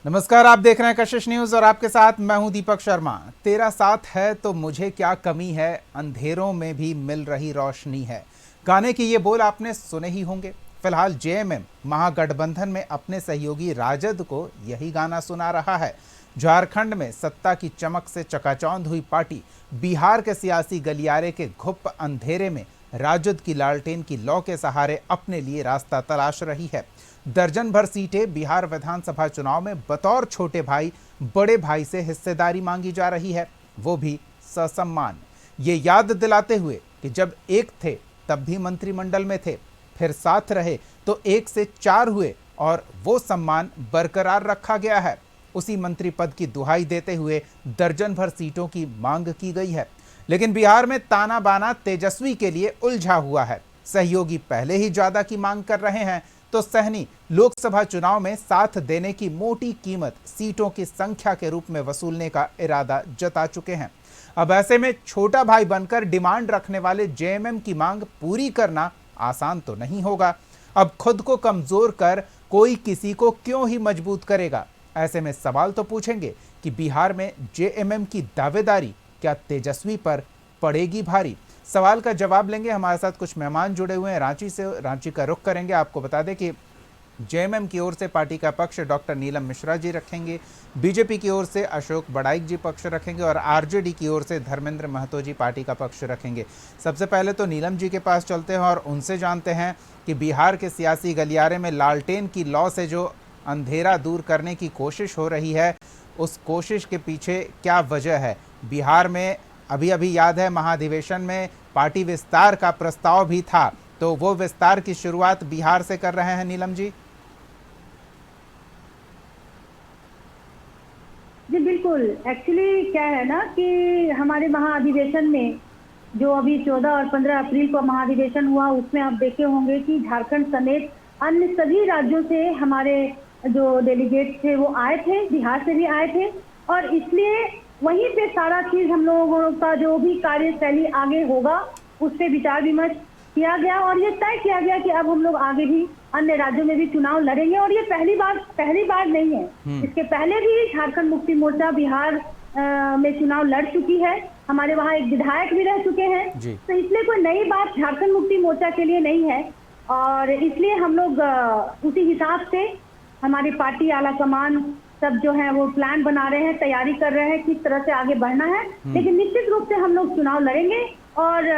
नमस्कार, आप देख रहे हैं कशिश न्यूज और आपके साथ मैं हूं दीपक शर्मा। तेरा साथ है तो मुझे क्या कमी है, अंधेरों में भी मिल रही रोशनी है। गाने की ये बोल आपने सुने ही होंगे। फिलहाल जेएमएम महागठबंधन में अपने सहयोगी राजद को यही गाना सुना रहा है। झारखंड में सत्ता की चमक से चकाचौंध हुई पार्टी बिहार के सियासी गलियारे के घुप अंधेरे में राजद की लालटेन की लौ के सहारे अपने लिए रास्ता तलाश रही है। दर्जन भर सीटें बिहार विधानसभा चुनाव में बतौर छोटे भाई बड़े भाई से हिस्सेदारी मांगी जा रही है, वो भी ससम्मान। ये याद दिलाते हुए कि जब एक थे तब भी मंत्रिमंडल में थे, फिर साथ रहे तो 1 से 4 हुए और वो सम्मान बरकरार रखा गया है। उसी मंत्री पद की दुहाई देते हुए दर्जन भर सीटों की मांग की गई है। लेकिन बिहार में ताना बाना तेजस्वी के लिए उलझा हुआ है। सहयोगी पहले ही ज्यादा की मांग कर रहे हैं तो सहनी लोकसभा चुनाव में साथ देने की मोटी कीमत सीटों की संख्या के रूप में वसूलने का इरादा जता चुके हैं। अब ऐसे में छोटा भाई बनकर डिमांड रखने वाले जेएमएम की मांग पूरी करना आसान तो नहीं होगा। अब खुद को कमजोर कर कोई किसी को क्यों ही मजबूत करेगा। ऐसे में सवाल तो पूछेंगे कि बिहार में जेएमएम की दावेदारी क्या तेजस्वी पर पड़ेगी भारी। सवाल का जवाब लेंगे। हमारे साथ कुछ मेहमान जुड़े हुए हैं रांची से। रांची का रुख करेंगे। आपको बता दें कि जेएमएम की ओर से पार्टी का पक्ष डॉक्टर नीलम मिश्रा जी रखेंगे, बीजेपी की ओर से अशोक बड़ाइक जी पक्ष रखेंगे और आरजेडी की ओर से धर्मेंद्र महतो जी पार्टी का पक्ष रखेंगे। सबसे पहले तो नीलम जी के पास चलते हैं और उनसे जानते हैं कि बिहार के सियासी गलियारे में लालटेन की लौ से जो अंधेरा दूर करने की कोशिश हो रही है, उस कोशिश के पीछे क्या वजह है। बिहार में अभी अभी याद है महाधिवेशन में पार्टी विस्तार का प्रस्ताव भी था, तो वो विस्तार की शुरुआत बिहार से कर रहे हैं नीलम जी। जी बिल्कुल। एक्चुअली क्या है ना कि हमारे महाअधिवेशन में जो अभी 14 और 15 अप्रैल को महाअधिवेशन हुआ, उसमें आप देखे होंगे कि झारखंड समेत अन्य सभी राज्यों से हमारे जो डेलीगेट थे वो आए थे, बिहार से भी आए थे और इसलिए वहीं पे सारा चीज हम लोगों का जो भी कार्यशैली आगे होगा उस पर विचार विमर्श किया गया और ये तय किया गया कि अब हम लोग आगे भी अन्य राज्यों में भी चुनाव लड़ेंगे। और ये पहली बार नहीं है। इसके पहले भी झारखंड मुक्ति मोर्चा बिहार में चुनाव लड़ चुकी है। हमारे वहाँ एक विधायक भी रह चुके हैं, तो इसलिए कोई नई बात झारखंड मुक्ति मोर्चा के लिए नहीं है। और इसलिए हम लोग उसी हिसाब से हमारी पार्टी आला कमान सब जो है वो प्लान बना रहे हैं, तैयारी कर रहे हैं किस तरह से आगे बढ़ना है। लेकिन निश्चित रूप से हम लोग चुनाव लड़ेंगे और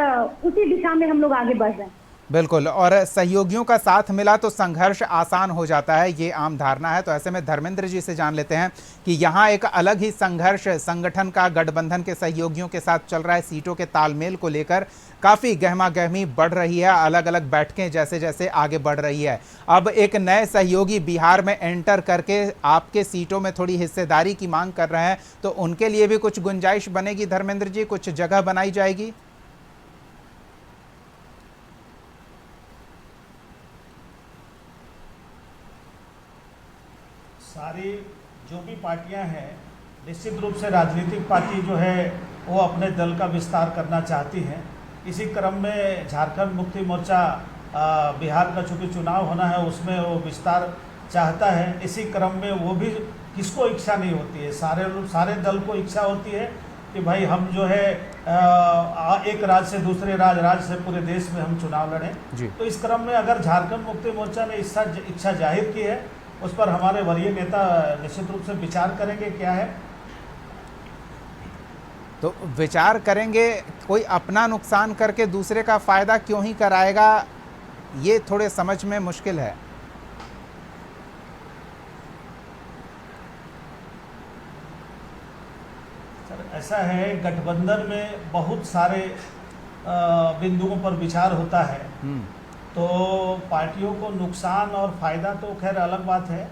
उसी दिशा में हम लोग आगे बढ़ रहे हैं। बिल्कुल। और सहयोगियों का साथ मिला तो संघर्ष आसान हो जाता है, ये आम धारणा है। तो ऐसे में धर्मेंद्र जी से जान लेते हैं कि यहाँ एक अलग ही संघर्ष संगठन का गठबंधन के सहयोगियों के साथ चल रहा है। सीटों के तालमेल को लेकर काफ़ी गहमा गहमी बढ़ रही है, अलग अलग बैठकें जैसे जैसे आगे बढ़ रही है। अब एक नए सहयोगी बिहार में एंटर करके आपके सीटों में थोड़ी हिस्सेदारी की मांग कर रहे हैं, तो उनके लिए भी कुछ गुंजाइश बनेगी धर्मेंद्र जी, कुछ जगह बनाई जाएगी? सारी जो भी पार्टियां हैं निश्चित रूप से राजनीतिक पार्टी जो है वो अपने दल का विस्तार करना चाहती हैं। इसी क्रम में झारखंड मुक्ति मोर्चा बिहार का चूँकि चुनाव होना है उसमें वो विस्तार चाहता है। इसी क्रम में वो भी किसको इच्छा नहीं होती है, सारे दल को इच्छा होती है कि भाई हम जो है एक राज्य से दूसरे राज्य से पूरे देश में हम चुनाव लड़ें। तो इस क्रम में अगर झारखंड मुक्ति मोर्चा ने इच्छा जाहिर की है, उस पर हमारे वरीय नेता निश्चित रूप से विचार करेंगे। क्या है तो विचार करेंगे। कोई अपना नुकसान करके दूसरे का फायदा क्यों ही कराएगा, ये थोड़े समझ में मुश्किल है। सर ऐसा है, गठबंधन में बहुत सारे बिंदुओं पर विचार होता है। तो पार्टियों को नुकसान और फायदा तो खैर अलग बात है।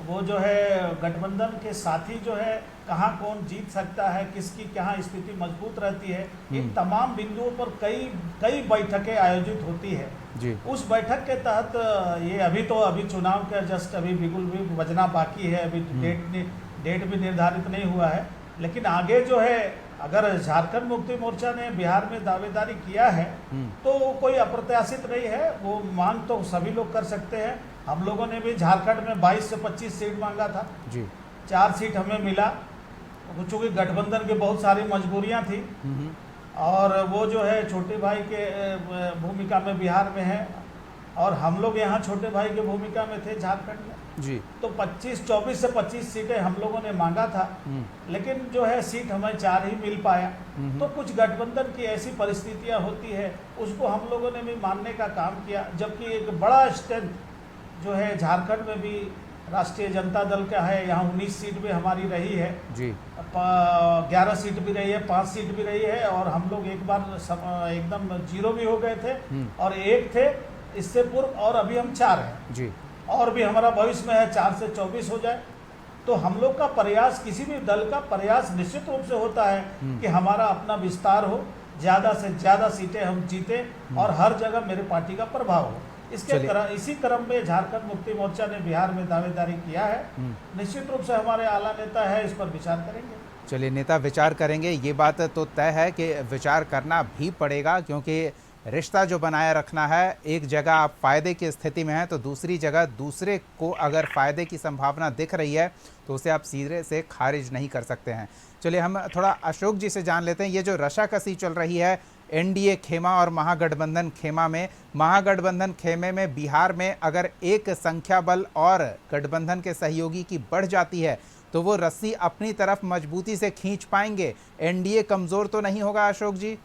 वो जो है गठबंधन के साथी जो है कहाँ कौन जीत सकता है, किसकी कहाँ स्थिति मजबूत रहती है, इन तमाम बिंदुओं पर कई बैठकें आयोजित होती है जी। उस बैठक के तहत ये अभी चुनाव का जस्ट अभी बिल्कुल भी बजना बाकी है। अभी डेट भी निर्धारित नहीं हुआ है। लेकिन आगे जो है अगर झारखंड मुक्ति मोर्चा ने बिहार में दावेदारी किया है तो वो कोई अप्रत्याशित नहीं है। वो मांग तो सभी लोग कर सकते हैं। हम लोगों ने भी झारखंड में 22 से 25 सीट मांगा था जी। 4 सीट हमें मिला। चूँकि गठबंधन की बहुत सारी मजबूरियां थी और वो जो है छोटे भाई के भूमिका में बिहार में है और हम लोग यहाँ छोटे भाई के भूमिका में थे झारखंड में जी। तो 24 से 25 सीटें हम लोगों ने मांगा था, लेकिन जो है सीट हमें 4 ही मिल पाया। तो कुछ गठबंधन की ऐसी परिस्थितियां होती है, उसको हम लोगों ने भी मानने का काम किया। जबकि एक बड़ा स्ट्रेंथ जो है झारखंड में भी राष्ट्रीय जनता दल का है, यहाँ 19 सीट भी हमारी रही है जी। 11 सीट भी रही है, 5 सीट भी रही है और हम लोग एक बार एकदम 0 भी हो गए थे और 1 थे इससे पूर्व, और अभी हम 4 हैं जी। और भी हमारा भविष्य में है 4 से 24 हो जाए। तो हम लोग का प्रयास, किसी भी दल का प्रयास निश्चित रूप से होता है कि हमारा अपना विस्तार हो, ज़्यादा से ज़्यादा सीटें हम जीते और हर जगह मेरे पार्टी का प्रभाव हो। इसी क्रम में झारखंड मुक्ति मोर्चा ने बिहार में दावेदारी किया है। निश्चित रूप से हमारे आला नेता है, इस पर विचार करेंगे। चलिए, नेता विचार करेंगे, ये बात तो तय है कि विचार करना भी पड़ेगा, क्योंकि रिश्ता जो बनाए रखना है, एक जगह आप फ़ायदे की स्थिति में हैं तो दूसरी जगह दूसरे को अगर फ़ायदे की संभावना दिख रही है तो उसे आप सीधे से खारिज नहीं कर सकते हैं। चलिए, हम थोड़ा अशोक जी से जान लेते हैं, ये जो रशाकसी चल रही है एनडीए खेमा और महागठबंधन खेमा में, महागठबंधन खेमे में बिहार में अगर एक संख्या बल और गठबंधन के सहयोगी की बढ़ जाती है तो वो रस्सी अपनी तरफ मजबूती से खींच पाएंगे, एनडीए कमज़ोर तो नहीं होगा अशोक जी?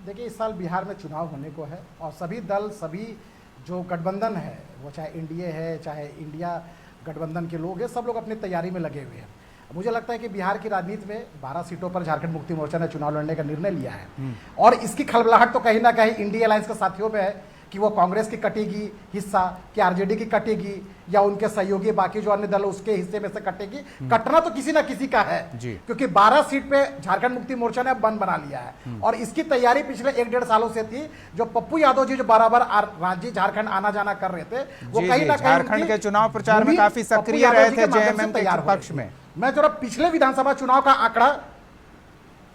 देखिए, इस साल बिहार में चुनाव होने को है और सभी दल, सभी जो गठबंधन है, वो चाहे एनडीए है चाहे इंडिया गठबंधन के लोग हैं, सब लोग अपनी तैयारी में लगे हुए हैं। मुझे लगता है कि बिहार की राजनीति में 12 सीटों पर झारखंड मुक्ति मोर्चा ने चुनाव लड़ने का निर्णय लिया है और इसकी खलबलाहट तो कहीं ना कहीं इंडिया अलायंस के साथियों पे है कि वो कांग्रेस की कटेगी हिस्सा, कि आरजेडी की कटेगी या उनके सहयोगी बाकी जो अन्य दल उसके हिस्से में से कटेगी। कटना तो किसी ना किसी का है, क्योंकि 12 सीट पे झारखंड मुक्ति मोर्चा ने बंद बना लिया है और इसकी तैयारी पिछले 1-1.5 सालों से थी। जो पप्पू यादव जी जो बराबर राज्य झारखंड आना जाना कर रहे थे, वो कहीं ना कहीं झारखंड के चुनाव प्रचार में काफी सक्रिय रहे थे जेएमएम के पक्ष में। मैं जरा पिछले विधानसभा चुनाव का आंकड़ा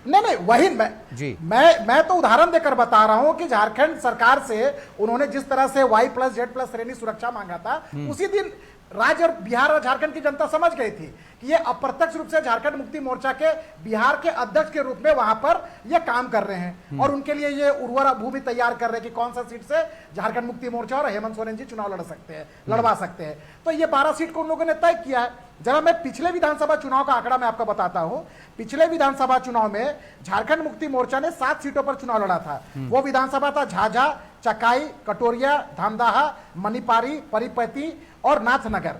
नहीं वही मैं तो उदाहरण देकर बता रहा हूं कि झारखंड सरकार से उन्होंने जिस तरह से Y+Z+ श्रेणी सुरक्षा मांगा था, उसी दिन राज्य और बिहार और झारखंड की जनता समझ गई थी कि ये अप्रत्यक्ष रूप से झारखंड मुक्ति मोर्चा के बिहार के अध्यक्ष के रूप में वहां पर ये काम कर रहे हैं और उनके लिए ये उर्वरा भूमि तैयार कर रहे हैं कि कौन सा सीट से झारखंड मुक्ति मोर्चा और हेमंत सोरेन जी चुनाव लड़वा सकते हैं। तो ये 12 सीट को उन लोगों ने तय किया है। जरा मैं पिछले विधानसभा चुनाव का आंकड़ा मैं आपको बताता हूं। पिछले विधानसभा चुनाव में झारखंड मुक्ति मोर्चा ने 7 सीटों पर चुनाव लड़ा था। वो विधानसभा था झाझा, चकाई, कटोरिया, धामदाहा, मणिपारी, परिपति और नाथनगर।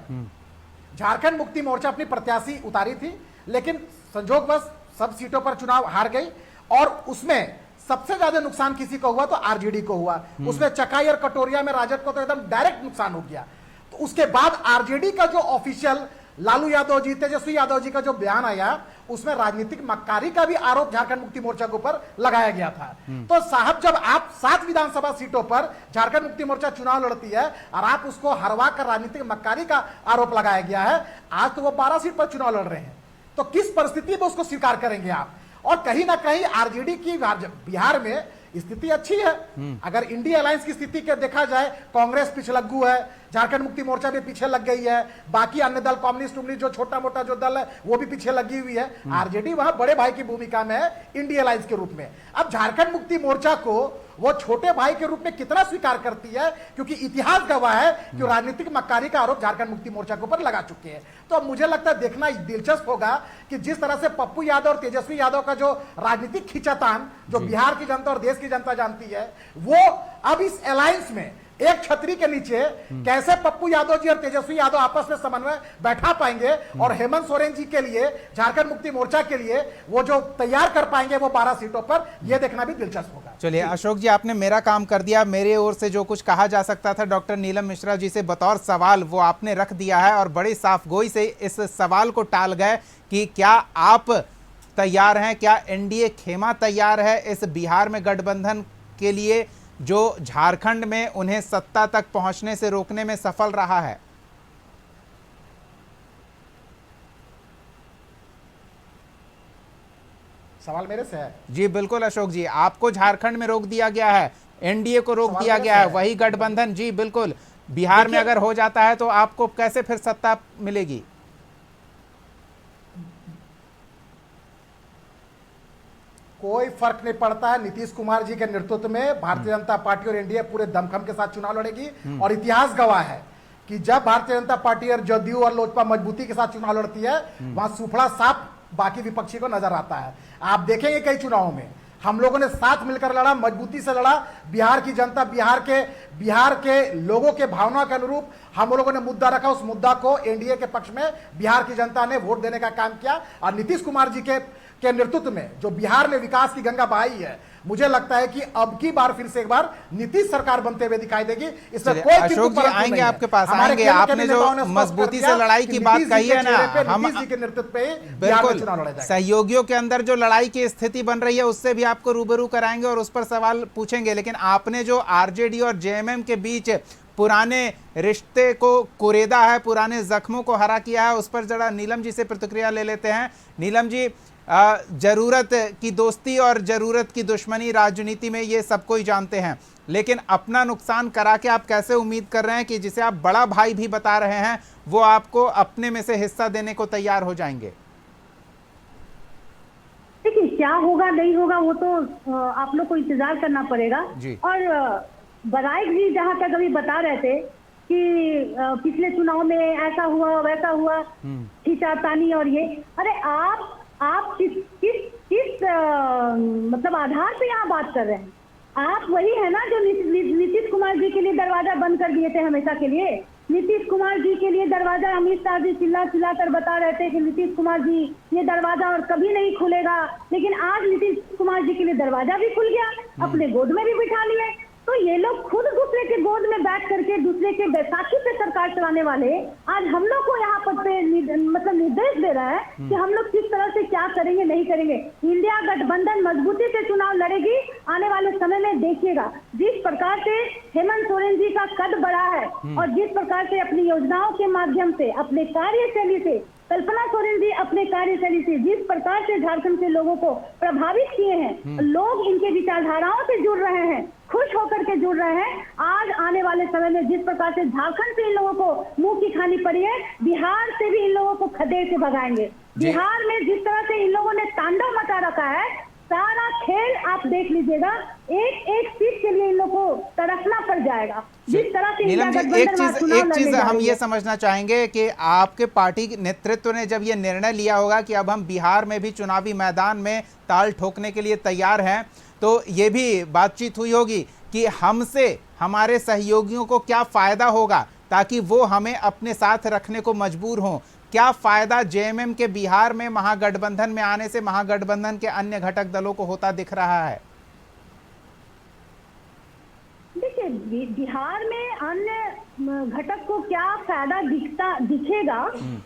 झारखंड मुक्ति मोर्चा अपनी प्रत्याशी उतारी थी, लेकिन संजोगवश सब सीटों पर चुनाव हार गई और उसमें सबसे ज्यादा नुकसान किसी को हुआ तो आरजेडी को हुआ। उसमें चकाई और कटोरिया में राजद को तो एकदम डायरेक्ट नुकसान हो गया। तो उसके बाद आरजेडी का जो ऑफिशियल लालू यादव जी, तेजस्वी यादव जी का जो बयान आया, उसमें राजनीतिक मक्कारी का भी आरोप झारखंड मुक्ति मोर्चा के ऊपर लगाया गया था। तो साहब, जब आप 7 विधानसभा सीटों पर झारखंड मुक्ति मोर्चा चुनाव लड़ती है और आप उसको हरवा कर राजनीतिक मक्कारी का आरोप लगाया गया है, आज तो वो 12 सीट पर चुनाव लड़ रहे हैं, तो किस परिस्थिति में उसको स्वीकार करेंगे आप? और कहीं ना कहीं आरजेडी की बिहार में स्थिति अच्छी है। अगर इंडिया अलायंस की स्थिति के देखा जाए, कांग्रेस पिछलग्गू है, झारखंड मुक्ति मोर्चा भी पीछे लग गई है, बाकी अन्य दल कम्युनिस्ट जो छोटा मोटा जो दल है वो भी पीछे लगी हुई है। आरजेडी वहां बड़े भाई की भूमिका में है इंडिया अलायंस के रूप में। अब झारखंड मुक्ति मोर्चा को वो छोटे भाई के रूप में कितना स्वीकार करती है, क्योंकि इतिहास गवाह है कि राजनीतिक मक्कारी का आरोप झारखंड मुक्ति मोर्चा के ऊपर लगा चुके हैं। तो अब मुझे लगता है देखना दिलचस्प होगा कि जिस तरह से पप्पू यादव और तेजस्वी यादव का जो राजनीतिक खींचातान जो बिहार की जनता और देश की जनता जानती है, वो अब इस अलायंस में एक छतरी के नीचे कैसे पप्पू यादव जी और तेजस्वी यादव आपस में समन्वय बैठा पाएंगे और हेमंत सोरेन जी के लिए, झारखंड मुक्ति मोर्चा के लिए वो जो तैयार कर पाएंगे वो 12 सीटों पर, यह देखना भी दिलचस्प होगा। चलिए अशोक जी, आपने मेरा काम कर दिया। मेरे ओर से जो कुछ कहा जा सकता था डॉक्टर नीलम मिश्रा जी से बतौर सवाल, वो आपने रख दिया है और बड़ी साफगोई से इस सवाल को टाल गए कि क्या आप तैयार हैं, क्या एनडीए खेमा तैयार है इस बिहार में गठबंधन के लिए जो झारखंड में उन्हें सत्ता तक पहुंचने से रोकने में सफल रहा है? सवाल मेरे से है? जी बिल्कुल अशोक जी, आपको झारखंड में रोक दिया गया है, एनडीए को रोक दिया गया है, वही गठबंधन। जी बिल्कुल, बिहार में अगर हो जाता है तो आपको कैसे फिर सत्ता मिलेगी? कोई फर्क नहीं पड़ता है। नीतीश कुमार जी के नेतृत्व में भारतीय जनता पार्टी और एनडीए पूरे दमखम के साथ चुनाव लड़ेगी। और इतिहास गवाह है कि जब भारतीय जनता पार्टी और जदयू और लोजपा मजबूती के साथ चुनाव लड़ती है, वहां सुफड़ा साफ बाकी विपक्षी को नजर आता है। आप देखेंगे कई चुनावों में हम लोगों ने साथ मिलकर लड़ा, मजबूती से लड़ा। बिहार की जनता, बिहार के लोगों के भावना के अनुरूप हम लोगों ने मुद्दा रखा, उस मुद्दा को एनडीए के पक्ष में बिहार की जनता ने वोट देने का काम किया। और नीतीश कुमार जी के नेतृत्व में जो बिहार में विकास की गंगा बहाई है, मुझे लगता है कि अब की बार फिर से एक बार नीतीश सरकार बनते हुए दिखाई देगी। इसमें कोई अशोक जी आएंगे आपके पास, आएंगे। आपने जो मजबूती से लड़ाई की बात कही है ना, हम के नेतृत्व पे बिल्कुल सहयोगियों के अंदर जो लड़ाई की स्थिति बन रही है उससे भी आपको रूबरू कराएंगे और उस पर सवाल पूछेंगे। लेकिन आपने जो आरजेडी और जेएमएम के बीच पुराने रिश्ते को कुरेदा है, पुराने जख्मों को हरा किया है, उस पर जरा नीलम जी से प्रतिक्रिया ले लेते हैं। नीलम जी, जरूरत की दोस्ती और जरूरत की दुश्मनी राजनीति में ये सब कोई जानते हैं, लेकिन अपना नुकसान करा के आप कैसे उम्मीद कर रहे हैं कि जिसे आप बड़ा भाई भी बता रहे हैं वो आपको अपने में से हिस्सा देने को तैयार हो जाएंगे? देखिए, क्या होगा नहीं होगा वो तो आप लोग को इंतजार करना पड़ेगा जी। और बराइक जी जहां तक अभी बता रहे थे कि पिछले चुनाव में ऐसा हुआ वैसा हुआ, खींचातानी और ये, अरे आप किस मतलब आधार पे यहाँ बात कर रहे हैं? आप वही है ना जो नीतीश कुमार जी के लिए दरवाजा बंद कर दिए थे हमेशा के लिए। नीतीश कुमार जी के लिए दरवाजा अमित शाह जी चिल्ला कर बता रहे थे कि नीतीश कुमार जी ये दरवाजा और कभी नहीं खुलेगा, लेकिन आज नीतीश कुमार जी के लिए दरवाजा भी खुल गया, अपने गोद में भी बिठा लिए। तो ये लोग खुद दूसरे के गोद में बैठ करके दूसरे के बैसाखी पे सरकार चलाने वाले आज हम लोग को यहाँ पर मतलब निर्देश दे रहा है कि हम लोग किस तरह से क्या करेंगे नहीं करेंगे। इंडिया गठबंधन मजबूती से चुनाव लड़ेगी। आने वाले समय में देखिएगा जिस प्रकार से हेमंत सोरेन जी का कद बढ़ा है और जिस प्रकार से अपनी योजनाओं के माध्यम से, अपने कार्यशैली से, कल्पना सोरेन जी अपने कार्यशैली से जिस प्रकार से झारखंड के लोगों को प्रभावित किए हैं, लोग इनके विचारधाराओं से जुड़ रहे हैं, खुश होकर के जुड़ रहे हैं। आज आने वाले समय में जिस प्रकार से झारखंड से इन लोगों को मुंह की खानी पड़ी है, बिहार से भी इन लोगों को खदेड़ के भगाएंगे। बिहार में जिस तरह से इन लोगों ने तांडव मचा रखा है, सारा खेल आप देख लीजिएगा, एक एक सीट के लिए इन लोगों को तरसना पड़ जाएगा। जिस तरह से नीलम जी, एक चीज हम ये समझना चाहेंगे कि आपके पार्टी नेतृत्व ने जब ये निर्णय लिया होगा कि अब हम बिहार में भी चुनावी मैदान में ताल ठोकने के लिए तैयार हैं, तो ये भी बातचीत हुई होगी कि हमसे हमारे सहयोगियों को क्या फायदा होगा ताकि वो हमें अपने साथ रखने को मजबूर हों। क्या फायदा जेएमएम के बिहार में महागठबंधन में आने से महागठबंधन के अन्य घटक दलों को होता दिख रहा है? देखिए, बिहार में अन्य घटक को क्या फायदा दिखेगा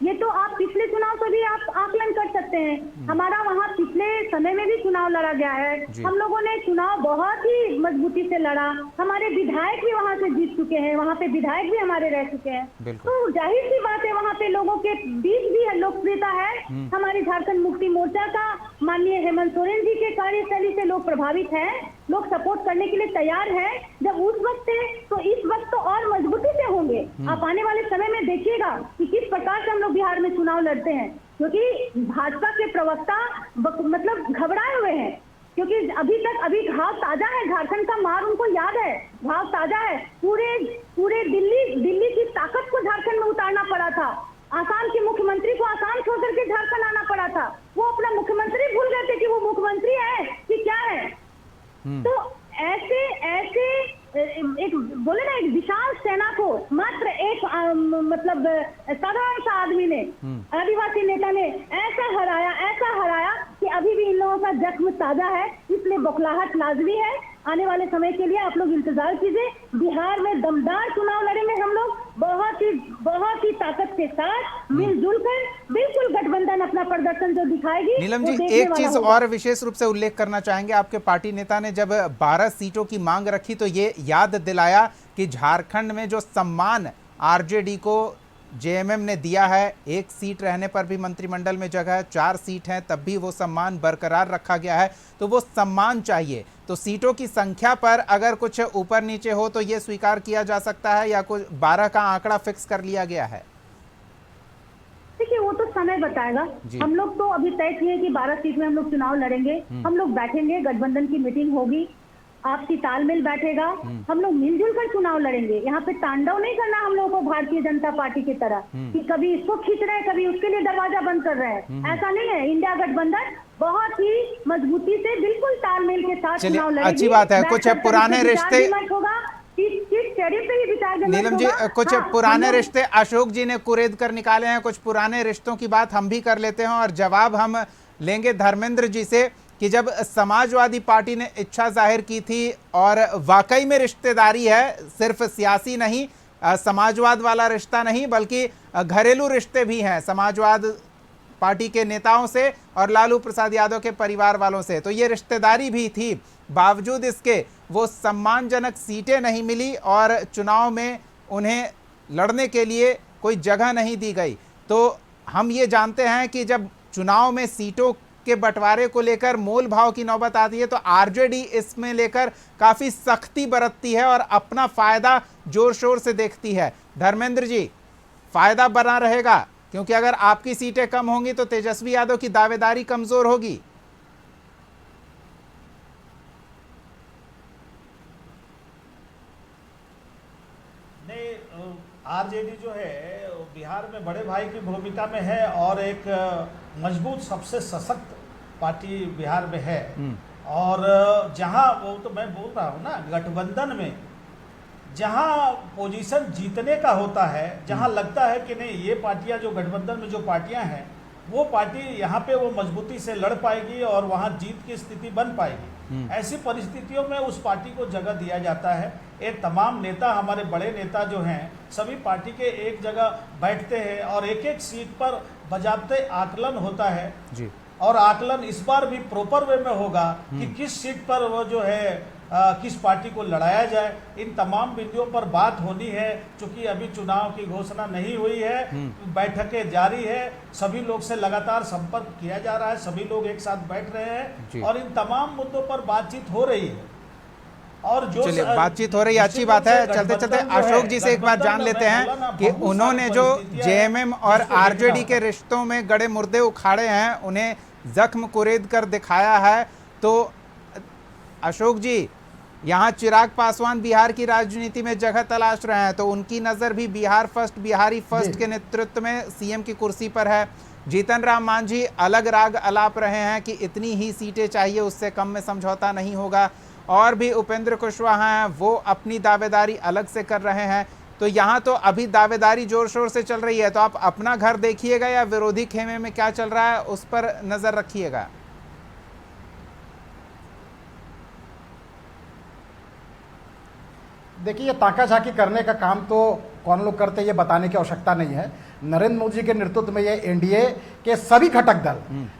ये तो आप पिछले चुनाव से भी आप आकलन कर सकते हैं। हमारा वहाँ पिछले समय में भी चुनाव लड़ा गया है, हम लोगों ने चुनाव बहुत ही मजबूती से लड़ा, हमारे विधायक भी वहाँ से जीत चुके हैं, वहाँ पे विधायक भी हमारे रह चुके हैं। तो जाहिर सी बात है वहाँ पे लोगों के बीच भी लोकप्रियता है। हमारी झारखंड मुक्ति मोर्चा का माननीय हेमंत सोरेन जी के कार्यशैली से लोग प्रभावित हैं, लोग सपोर्ट करने के लिए तैयार हैं। जब उस वक्त है तो इस वक्त तो और मजबूती से होंगे। आप आने वाले समय में देखिएगा कि किस प्रकार से हम लोग बिहार में चुनाव लड़ते हैं, क्योंकि भाजपा के प्रवक्ता मतलब घबराए हुए हैं, क्योंकि अभी घाव ताजा है, झारखंड का मार उनको याद है, घाव ताजा है। पूरे दिल्ली की ताकत को झारखंड में उतारना पड़ा था, आसाम के मुख्यमंत्री को आसाम छोड़ करके झारखंड आना पड़ा था, वो अपना मुख्यमंत्री भूल गए थे कि वो मुख्यमंत्री है कि क्या है। तो ऐसे एक बोले ना, एक विशाल सेना को मात्र एक मतलब साधारण सा आदमी ने, आदिवासी नेता ने ऐसा हराया कि अभी भी इन लोगों का जख्म ताजा है। इसलिए बौखलाहट लाजमी है। आने वाले समय के लिए आप लोग इंतजार कीजिए। बिहार में दमदार चुनाव लड़ेंगे हम लोग, बहुत ही ताकत के साथ मिलजुल कर, बिल्कुल गठबंधन अपना प्रदर्शन जो दिखाएगी। नीलम जी, एक चीज और विशेष रूप से उल्लेख करना चाहेंगे, आपके पार्टी नेता ने जब 12 सीटों की मांग रखी तो ये याद दिलाया कि झारखंड में जो सम्मान आरजेडी को जेएमएम ने दिया है। 1 सीट रहने पर भी मंत्रिमंडल में जगह है, 4 सीट हैं तब भी वो सम्मान बरकरार रखा गया है। तो वो सम्मान चाहिए, तो सीटों की संख्या पर अगर कुछ ऊपर नीचे हो तो ये स्वीकार किया जा सकता है, या कुछ 12 का आंकड़ा फिक्स कर लिया गया है? देखिए वो तो समय बताएगा। हम लोग तो अभी तय किए कि 12 सीट में हम लोग चुनाव लड़ेंगे। हम लोग बैठेंगे, गठबंधन की मीटिंग होगी, आपसी तालमेल बैठेगा, हम लोग मिलजुल कर चुनाव लड़ेंगे। यहाँ पे तांडव नहीं करना हम लोगों को भारतीय जनता पार्टी की तरह कि कभी इसको खींच रहे हैं, कभी उसके लिए दरवाजा बंद कर रहे हैं। ऐसा नहीं है। इंडिया गठबंधन बहुत ही मजबूती से बिल्कुल तालमेल के साथ चुनाव लड़ेगी। अच्छी बात है। कुछ पुराने रिश्ते होगा, नीलम जी, कुछ पुराने रिश्ते अशोक जी ने कुरेद कर निकाले हैं। कुछ पुराने रिश्तों की बात हम भी कर लेते हैं और जवाब हम लेंगे धर्मेंद्र जी से कि जब समाजवादी पार्टी ने इच्छा जाहिर की थी और वाकई में रिश्तेदारी है, सिर्फ सियासी नहीं, समाजवाद वाला रिश्ता नहीं बल्कि घरेलू रिश्ते भी हैं समाजवाद पार्टी के नेताओं से और लालू प्रसाद यादव के परिवार वालों से, तो ये रिश्तेदारी भी थी। बावजूद इसके वो सम्मानजनक सीटें नहीं मिली और चुनाव में उन्हें लड़ने के लिए कोई जगह नहीं दी गई। तो हम ये जानते हैं कि जब चुनाव में सीटों के बंटवारे को लेकर मोल भाव की नौबत आती है तो आरजेडी इसमें लेकर काफी सख्ती बरतती है और अपना फायदा जोर शोर से देखती है। धर्मेंद्र जी, फायदा बना रहेगा क्योंकि अगर आपकी सीटें कम होंगी तो तेजस्वी यादव की दावेदारी कमजोर होगी। नहीं, आरजेडी जो है बिहार में बड़े भाई की भूमिका में है और एक मजबूत सबसे सशक्त पार्टी बिहार में है। और जहां वो तो मैं बोल रहा हूं ना, गठबंधन में जहां पोजीशन जीतने का होता है, जहां लगता है कि नहीं ये पार्टियां जो गठबंधन में जो पार्टियां हैं वो पार्टी यहाँ पे वो मजबूती से लड़ पाएगी और वहां जीत की स्थिति बन पाएगी, ऐसी परिस्थितियों में उस पार्टी को जगह दिया जाता है। एक तमाम नेता, हमारे बड़े नेता जो हैं सभी पार्टी के एक जगह बैठते हैं और एक एक सीट पर बजाबते आकलन होता है जी। और आकलन इस बार भी प्रॉपर वे में होगा कि किस सीट पर वो जो है किस पार्टी को लड़ाया जाए। इन तमाम बिंदुओं पर बात होनी है। चूंकि अभी चुनाव की घोषणा नहीं हुई है, बैठकें जारी है, सभी लोग से लगातार संपर्क किया जा रहा है, सभी लोग एक साथ बैठ रहे हैं और इन तमाम मुद्दों पर बातचीत हो रही है। और जो चलिए बातचीत हो रही है, अच्छी बात है। चलते चलते अशोक जी से एक बात जान लेते हैं कि उन्होंने जो जेएमएम और आरजेडी के रिश्तों में गड़े मुर्दे उखाड़े हैं, उन्हें जख्म कुरेद कर दिखाया है। तो अशोक जी, यहाँ चिराग पासवान बिहार की राजनीति में जगह तलाश रहे हैं, तो उनकी नज़र भी बिहार फर्स्ट, बिहारी फर्स्ट के नेतृत्व में सीएम की कुर्सी पर है। जीतन राम मांझी अलग राग अलाप रहे हैं कि इतनी ही सीटें चाहिए, उससे कम में समझौता नहीं होगा। और भी उपेंद्र कुशवाहा हैं, वो अपनी दावेदारी अलग से कर रहे हैं। तो यहाँ तो अभी दावेदारी जोर शोर से चल रही है। तो आप अपना घर देखिएगा या विरोधी खेमे में क्या चल रहा है उस पर नज़र रखिएगा। देखिए, ये ताका झाकी करने का काम तो कौन लोग करते हैं ये बताने की आवश्यकता नहीं है। नरेंद्र मोदी जी के नेतृत्व में ये एनडीए के सभी घटक दल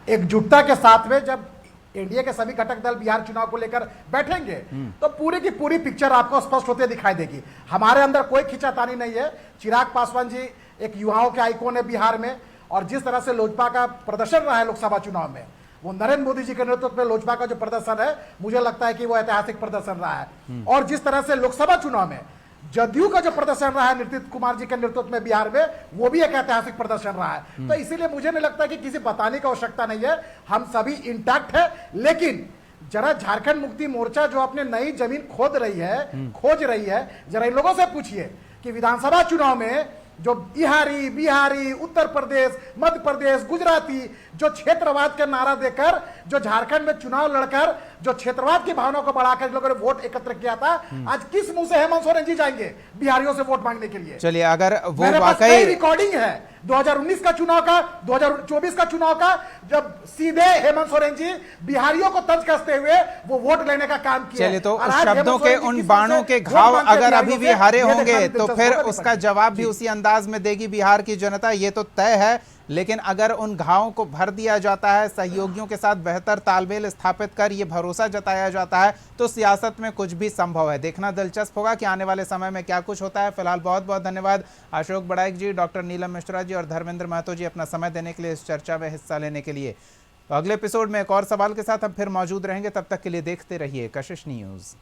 एकजुटता के साथ में जब एनडीए के सभी घटक दल बिहार चुनाव को लेकर बैठेंगे तो पूरी की पूरी पिक्चर आपको स्पष्ट होते दिखाई देगी। हमारे अंदर कोई खींचातानी नहीं है। चिराग पासवान जी एक युवाओं के आइकॉन है बिहार में, और जिस तरह से लोजपा का प्रदर्शन रहा है लोकसभा चुनाव में, वो नरेंद्र मोदी जी के नेतृत्व में लोजपा का जो प्रदर्शन है, मुझे लगता है कि वो ऐतिहासिक प्रदर्शन रहा है। और जिस तरह से लोकसभा चुनाव में जदयू का जो प्रदर्शन रहा है नीतीश कुमार जी के नेतृत्व में बिहार में, वो भी एक ऐतिहासिक प्रदर्शन रहा है। तो इसीलिए मुझे नहीं लगता कि किसी बताने की आवश्यकता नहीं है, हम सभी इंटैक्ट है। लेकिन जरा झारखंड मुक्ति मोर्चा जो अपने नई जमीन खोज रही है, जरा इन लोगों से पूछिए कि विधानसभा चुनाव में जो बिहारी, उत्तर प्रदेश, मध्य प्रदेश, गुजराती जो क्षेत्रवाद का नारा देकर जो झारखंड में चुनाव लड़कर जो क्षेत्रवाद की भावना को बढ़ाकर लोगों ने वोट एकत्र किया था, आज किस मुंह से हेमंत सोरेन जी जाएंगे बिहारियों से वोट मांगने के लिए? चलिए, अगर वो मेरे पास वाकई रिकॉर्डिंग है 2019 का चुनाव का, 2024 का चुनाव का, जब सीधे हेमंत सोरेन जी बिहारियों को तंज कसते हुए वो वोट लेने का काम किया। चलिए, तो उस शब्दों के उन बाणों के घाव अगर अभी भी हरे होंगे तो फिर उसका जवाब भी उसी अंदाज में देगी बिहार की जनता, ये तो तय है। लेकिन अगर उन घावों को भर दिया जाता है, सहयोगियों के साथ बेहतर तालमेल स्थापित कर ये भरोसा जताया जाता है, तो सियासत में कुछ भी संभव है। देखना दिलचस्प होगा कि आने वाले समय में क्या कुछ होता है। फिलहाल बहुत बहुत धन्यवाद अशोक बड़ाइक जी, डॉक्टर नीलम मिश्रा जी और धर्मेंद्र महतो जी अपना समय देने के लिए, इस चर्चा में हिस्सा लेने के लिए। तो अगले एपिसोड में एक और सवाल के साथ हम फिर मौजूद रहेंगे। तब तक के लिए देखते रहिए कशिश न्यूज़।